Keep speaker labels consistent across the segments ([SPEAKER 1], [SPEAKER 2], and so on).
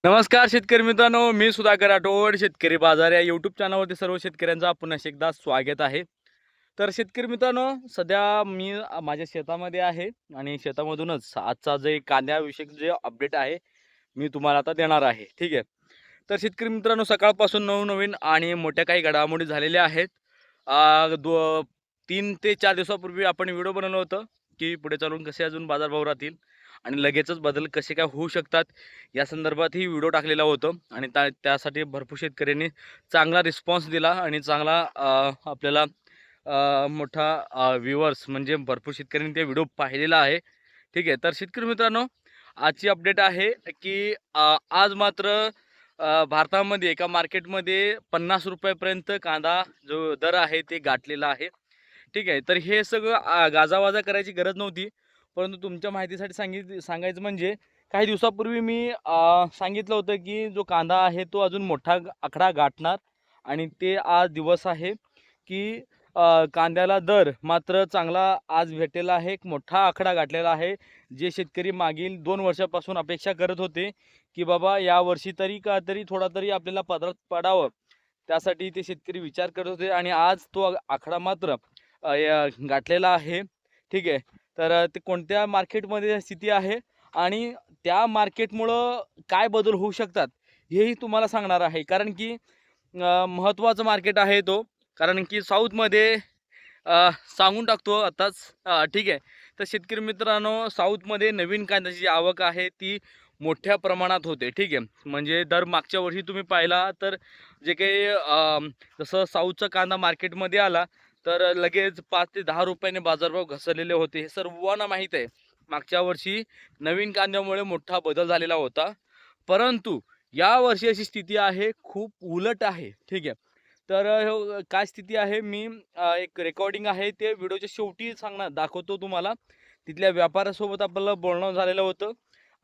[SPEAKER 1] नमस्कार शेतकरी मित्रांनो, मी सुधाकर राठोड. शेतकरी बाजार या यूट्यूब चॅनलवरती सर्व शेतकऱ्यांचा पुन्हा एकदा स्वागत आहे. तर शेतकरी मित्रांनो, सध्या मी माझ्या शेतामध्ये आहे आणि शेतामधूनच आजचा जे कांद्याविषयक जे अपडेट आहे मी तुम्हाला आता देणार आहे. ठीक आहे. तर शेतकरी मित्रांनो, सकाळपासून नवनवीन आणि मोठ्या काही घडामोडी झालेल्या आहेत. 3 ते 4 दिवसापूर्वी आपण व्हिडिओ बनवलं होतं की पुढे चालून कसे अजून बाजारभाव राहतील आणि लगेचच बदल कसे काय होऊ शकतात या संदर्भातही व्हिडिओ टाकलेला होतं आणि त्यासाठी भरपूर शेतकऱ्यांनी चांगला रिस्पॉन्स दिला आणि चांगला आपल्याला मोठा व्ह्यूअर्स म्हणजे भरपूर शेतकऱ्यांनी ते व्हिडिओ पाहिलेला आहे. ठीक आहे. तर शेतकरी मित्रांनो, आजची अपडेट आहे की आज मात्र भारतामध्ये एका मार्केटमध्ये ₹50 कांदा जो दर आहे ते गाठलेला आहे. ठीक आहे. तर हे सगळं गाजावाजा करायची गरज नव्हती. परंतु तुमच्या माहितीसाठी सांगायचं म्हणजे काही दिवसापूर्वी मी सांगितलं होतं की जो कांदा आहे तो अजून मोठा आकडा गाठणार आणि ते आज दिवस आहे की कांद्याला दर मात्र चांगला आज भेटलेला आहे. एक मोठा आकडा गाठलेला आहे. जे शेतकरी मागील 2 वर्षापासून अपेक्षा करत होते की बाबा यावर्षी तरी थोडा तरी आपल्याला पदरात पडावं, त्यासाठी ते शेतकरी विचार करत होते आणि आज तो आकडा मात्र गाठलेला आहे. ठीक आहे. तर ते कोणत्या मार्केटमध्ये स्थिती आहे आणि त्या मार्केटमुळं काय बदल होऊ शकतात हेही तुम्हाला सांगणार आहे. कारण की महत्त्वाचं मार्केट आहे तो. कारण की साऊथमध्ये सांगून टाकतो आताच. ठीक आहे. तर शेतकरी मित्रांनो, साऊथमध्ये नवीन कांद्याची जी आवक आहे ती मोठ्या प्रमाणात होते. ठीक आहे. म्हणजे दर मागच्या वर्षी तुम्ही पाहिला तर जे काही जसं साऊथचा कांदा मार्केटमध्ये आला तर लगेच 5 ते 10 रुपयाने बाजारभाव घसरलेले होते. हे सर्वांना माहीत आहे. मागच्या वर्षी नवीन कांद्यामुळे मोठा बदल झालेला होता. परंतु यावर्षी अशी स्थिती आहे, खूप उलट आहे. ठीक आहे. तर काय स्थिती आहे मी एक रेकॉर्डिंग आहे ते व्हिडिओच्या शेवटी दाखवतो तुम्हाला. तिथल्या व्यापाऱ्यासोबत आपलं बोलणं झालेलं होतं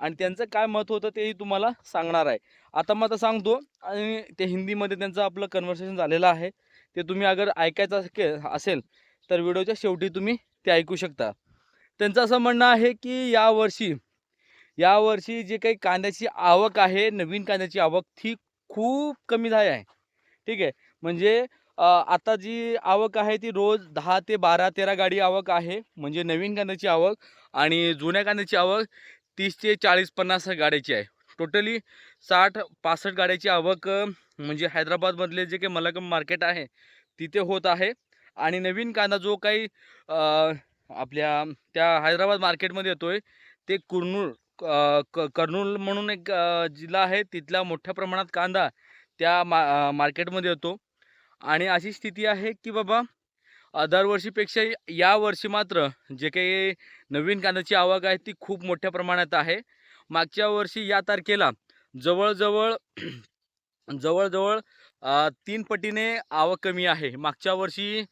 [SPEAKER 1] आणि त्यांचं काय मत होतं तेही तुम्हाला सांगणार आहे. आता मग आता सांगतो आणि ते हिंदीमध्ये त्यांचं आपलं कन्व्हर्सेशन झालेलं आहे. ते तुम्ही अगर ऐकायचं असेल तर व्हिडिओच्या शेवटी तुम्ही ते ऐकू शकता. त्यांचं असं म्हणणं आहे की यावर्षी जे काही कांद्याची आवक आहे, नवीन कांद्याची आवक ती खूप कमी झाली आहे. ठीक आहे. म्हणजे आता जी आवक आहे ती रोज 10 ते 12, 13 गाडी आवक आहे. म्हणजे नवीन कांद्याची आवक आणि जुन्या कांद्याची आवक 30 ते 40, 50 गाड्याची आहे. टोटली 60-65 गाड्याची आवक म्हणजे हैदराबादमधले जे काही मलकम मार्केट आहे तिथे होत आहे. आणि नवीन कांदा जो काही आपल्या त्या हैदराबाद मार्केटमध्ये येतोय ते कर्नूल म्हणून एक जिल्हा आहे, तिथला मोठ्या प्रमाणात कांदा त्या मार्केटमध्ये येतो. आणि अशी स्थिती आहे की बाबा दरवर्षीपेक्षा यावर्षी मात्र जे काही नवीन कांद्याची आवक आहे ती खूप मोठ्या प्रमाणात आहे. मागच्या वर्षी या तारखेला जवळ-जवळ जवळ-जवळ 3 पटीने आवक कमी आहे. मागच्या वर्षी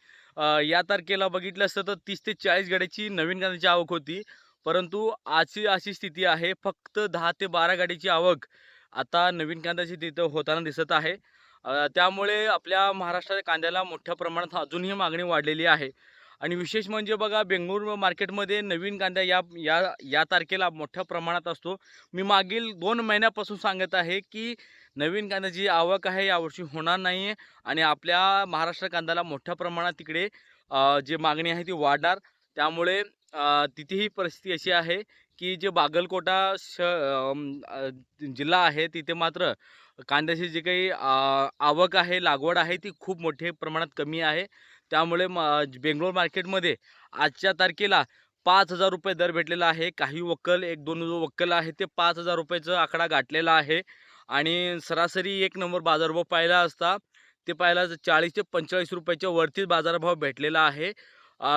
[SPEAKER 1] या तारखेला बघितलं असतं तर 30 ते 40 गाड्याची नवीन कांद्याची आवक होती. परंतु आजची अशी स्थिती आहे, फक्त 10 ते 12 गाडीची आवक आता नवीन कांद्याची तिथं होताना दिसत आहे. त्यामुळे आपल्या महाराष्ट्राच्या कांद्याला मोठ्या प्रमाणात अजूनही मागणी वाढलेली आहे. आणि विशेष म्हणजे बघा, बेंगळूर मार्केटमध्ये नवीन कांदा या या या तारखेला मोठ्या प्रमाणात असतो. मी मागील 2 महिन्यापासून सांगत आहे की नवीन कांद्याची आवक आहे यावर्षी होणार नाही आहे आणि आपल्या महाराष्ट्र कांद्याला मोठ्या प्रमाणात तिकडे जी मागणी आहे ती वाढणार. त्यामुळे तिथेही परिस्थिती अशी आहे की जे बागलकोटा जिल्हा आहे तिथे मात्र कांद्याची जी काही आवक आहे, लागवड आहे ती खूप मोठ्या प्रमाणात कमी आहे. त्यामुळे बेंगलोर मार्केटमध्ये आजच्या तारखेला ₹5,000 दर भेटलेला आहे. काही वक्कल 1-2 जो वक्कल आहे ते ₹5,000चा आकडा गाठलेला आहे आणि सरासरी एक नंबर बाजारभाव पाहिला असता ते पाहिला तर ₹40 ते ₹45च्या वरतीच बाजारभाव भेटलेला आहे.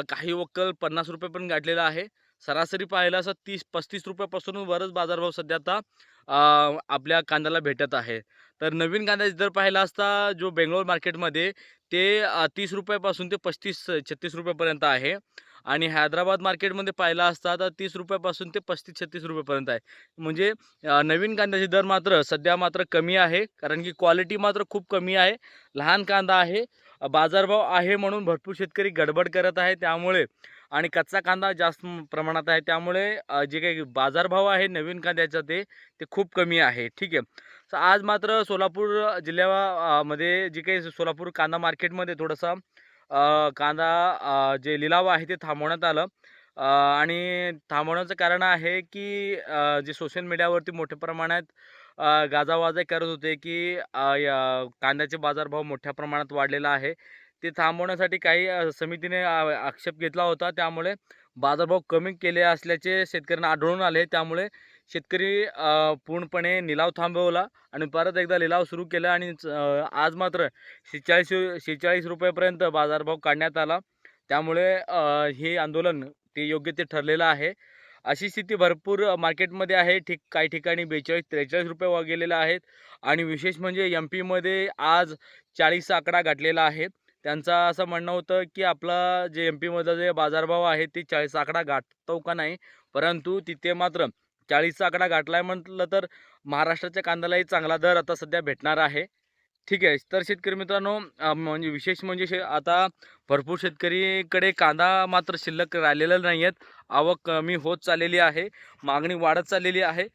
[SPEAKER 1] काही वक्कल ₹50 पण गाठलेला आहे. सरासरी पाहिला असता ₹30-35 पासून वरच बाजारभाव सध्या आता आपल्या कांद्याला भेटत आहे. तर नवीन कांद्याचा दर पाहिला असता जो बेंगलोर मार्केटमध्ये ते ₹30 पासून ते ₹35-36 पर्यंत आहे आणि हैदराबाद मार्केटमध्ये पाहिला असता तर ₹30 पासून ते ₹35-36 पर्यंत आहे. म्हणजे नवीन कांद्याचे दर मात्र सध्या मात्र कमी आहे, कारण की क्वालिटी मात्र खूप कमी आहे. लहान कांदा आहे. बाजारभाव आहे म्हणून भरपूर शेतकरी गडबड करत आहे त्यामुळे आणि कच्चा कांदा जास्त प्रमाणात आहे त्यामुळे जे काही बाजारभाव आहे नवीन कांद्याचा ते खूप कमी आहे. ठीक आहे. तर आज मात्र सोलापूर मध्ये जी काही सोलापूर कांदा मार्केटमध्ये थोडासा कांदा जे लिलाव आहे ते थांबवण्यात आलं. आणि थांबवण्याचं कारण आहे की जे सोशल मीडियावरती मोठ्या प्रमाणात गाजावाजा करत होते की कांद्याचे बाजारभाव मोठ्या प्रमाणात वाढलेला आहे. ते थांबवण्यासाठी काही समितीने आक्षेप घेतला होता. त्यामुळे बाजारभाव कमी केले असल्याचे शेतकऱ्यांना आढळून आले. त्यामुळे शेतकरी पूर्णपणे लिलाव थांबवला आणि परत एकदा लिलाव सुरू केला आणि आज मात्र 46 रुपयापर्यंत बाजारभाव काढण्यात आला. त्यामुळे हे आंदोलन ते योग्य ते ठरलेलं आहे. अशी स्थिती भरपूर मार्केटमध्ये आहे. काही ठिकाणी 42-43 रुपये गेलेले आहेत आणि विशेष म्हणजे MP आज 40 आकडा गाठलेला आहे. त्यांचं असं म्हणणं होतं की आपला जे MP जे बाजारभाव आहे ते 40 आकडा गाठतो का नाही, परंतु तिथे मात्र 40 आकडा गाठलाय म्हटलं तर महाराष्ट्राच्या कांद्यालाही चांगला दर आता सध्या भेटणार आहे. ठीक आहे. तर शेतकरी मित्रांनो, म्हणजे विशेष म्हणजे आता भरपूर शेतकरीकडे कांदा मात्र शिल्लक राहिलेला नाही आहेत. आवक कमी होत चाललेली आहे, मागणी वाढत चाललेली आहे.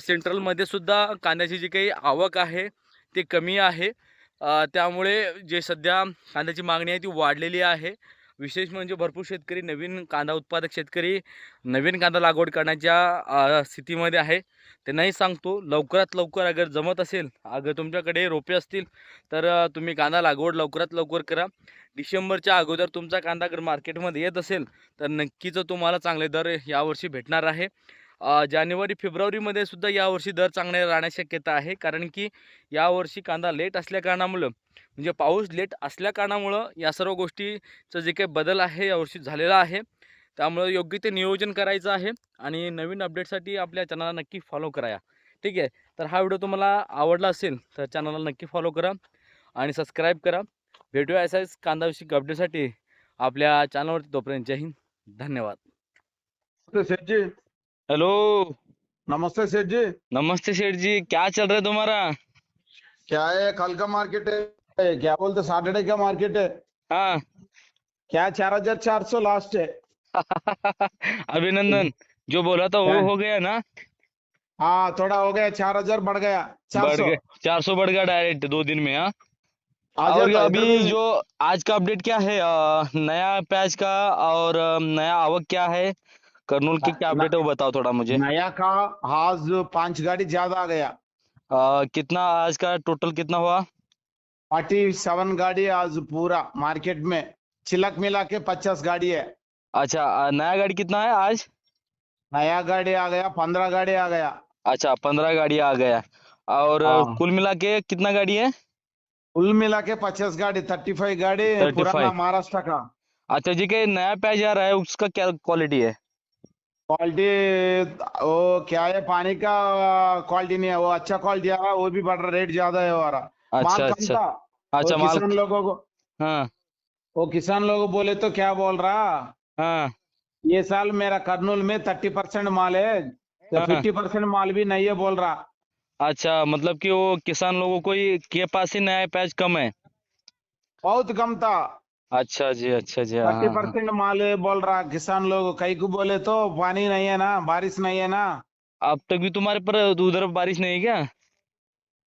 [SPEAKER 1] सेंट्रलमध्ये सुद्धा कांद्याची जी काही आवक आहे ती कमी आहे. त्यामुळे जे सध्या कांद्याची मागणी आहे ती वाढलेली आहे. विशेष म्हणजे भरपूर शेतकरी नवीन कांदा उत्पादक शेतकरी नवीन कांदा लागवड करण्याच्या स्थितीमध्ये आहे. त्यांनाही सांगतो लवकरात लवकर अगर जमत असेल, अगर तुमच्याकडे रोपे असतील तर तुम्ही कांदा लागवड लवकरात लवकर करा. डिसेंबरच्या अगोदर तुमचा कांदा अगर मार्केटमध्ये येत असेल तर नक्कीच तुम्हाला चांगले दर यावर्षी भेटणार आहे. जानेवारी-फेब्रुवारीमध्ये सुद्धा यावर्षी दर चांगले राहण्याची शक्यता आहे. कारण की यावर्षी कांदा लेट असल्या कारणामुळं, म्हणजे पाऊस लेट असल्या कारणामुळं या सर्व गोष्टीचं जे काही बदल आहे यावर्षी झालेला आहे. त्यामुळे योग्य ते नियोजन करायचं आहे आणि नवीन अपडेटसाठी आपल्या चॅनलला नक्की फॉलो करा. ठीक आहे. तर हा व्हिडिओ तुम्हाला आवडला असेल तर चॅनलला नक्की फॉलो करा आणि सबस्क्राईब करा. भेटूया असाच कांदाविषयक अपडेटसाठी आपल्या चॅनलवरती. तोपर्यंत जय हिंद, धन्यवाद.
[SPEAKER 2] नमस्ते सेठ जी।
[SPEAKER 1] हेलो,
[SPEAKER 2] नमस्ते सेठ जी।
[SPEAKER 1] नमस्ते सेठ जी, क्या चल रहा है तुम्हारा?
[SPEAKER 2] क्या है, कल का मार्केट है, क्या बोलते सैटरडे का मार्केट है,
[SPEAKER 1] हाँ.
[SPEAKER 2] क्या 4400 लास्ट है।
[SPEAKER 1] अभिनंदन, जो बोला था वो
[SPEAKER 2] क्या?
[SPEAKER 1] हो गया ना?
[SPEAKER 2] हाँ थोड़ा हो गया, 4000 बढ़ गया,
[SPEAKER 1] बढ़
[SPEAKER 2] 400
[SPEAKER 1] गया, 400 बढ़ गया डायरेक्ट 2 दिन में। हाँ.
[SPEAKER 2] आ
[SPEAKER 1] और
[SPEAKER 2] जाता इधर
[SPEAKER 1] अभी
[SPEAKER 2] भी।
[SPEAKER 1] जो आज का अपडेट क्या है, नया प्याज का और नया आवक क्या है, कर्नूल की क्या अपडेट है वो बताओ थोड़ा मुझे।
[SPEAKER 2] नया का आज 5 गाड़ी ज्यादा आ गया,
[SPEAKER 1] कितना आज का टोटल कितना हुआ?
[SPEAKER 2] 47 गाड़ी आज पूरा मार्केट में, चिलक मिला के 50 गाड़ी है।
[SPEAKER 1] अच्छा, नया गाड़ी कितना है आज?
[SPEAKER 2] नया गाड़ी आ गया, 15 गाड़ी आ गया।
[SPEAKER 1] अच्छा, 15 गाड़ी आ गया। और
[SPEAKER 2] हाँ
[SPEAKER 1] कुल मिला के कितना गाड़ी है?
[SPEAKER 2] कुल मिला के 50 गाड़ी, 35 गाड़ी
[SPEAKER 1] 35।
[SPEAKER 2] पुराना महाराष्ट्र का।
[SPEAKER 1] अच्छा जी, के नया प्याज आ रहा है उसका क्या क्वालिटी है?
[SPEAKER 2] क्वालिटी वो क्या है, पानी का क्वालिटी नहीं है, वो अच्छा क्वालिटी आ रहा, वो भी बढ़ रहा, रेट ज्यादा है वो आ रहा, माल
[SPEAKER 1] अच्छा
[SPEAKER 2] कम
[SPEAKER 1] अच्छा।
[SPEAKER 2] था।
[SPEAKER 1] अच्छा,
[SPEAKER 2] वो
[SPEAKER 1] माल।
[SPEAKER 2] किसान लोगों को
[SPEAKER 1] हाँ
[SPEAKER 2] वो किसान लोगों बोले तो क्या बोल रहा,
[SPEAKER 1] हाँ
[SPEAKER 2] ये साल मेरा कर्नूल में 30% माल है, तो
[SPEAKER 1] हाँ।
[SPEAKER 2] 50% माल भी नहीं है बोल रहा।
[SPEAKER 1] अच्छा, मतलब कि वो किसान लोगों को ही के पास ही नया प्याज कम है।
[SPEAKER 2] बहुत कम था,
[SPEAKER 1] अच्छा जी, अच्छा जी, हाँ
[SPEAKER 2] थर्टी
[SPEAKER 1] हाँ हाँ।
[SPEAKER 2] परसेंट माल है बोल रहा किसान लोग। कई को बोले तो पानी नहीं है ना, बारिश नहीं है ना।
[SPEAKER 1] अब तक भी तुम्हारे पर उधर बारिश नहीं है क्या?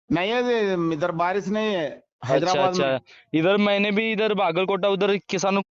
[SPEAKER 2] नहीं है इधर बारिश नहीं है
[SPEAKER 1] अच्छा
[SPEAKER 2] हैदराबाद में।
[SPEAKER 1] अच्छा। इधर मैंने भी इधर बागलकोटा उधर किसानों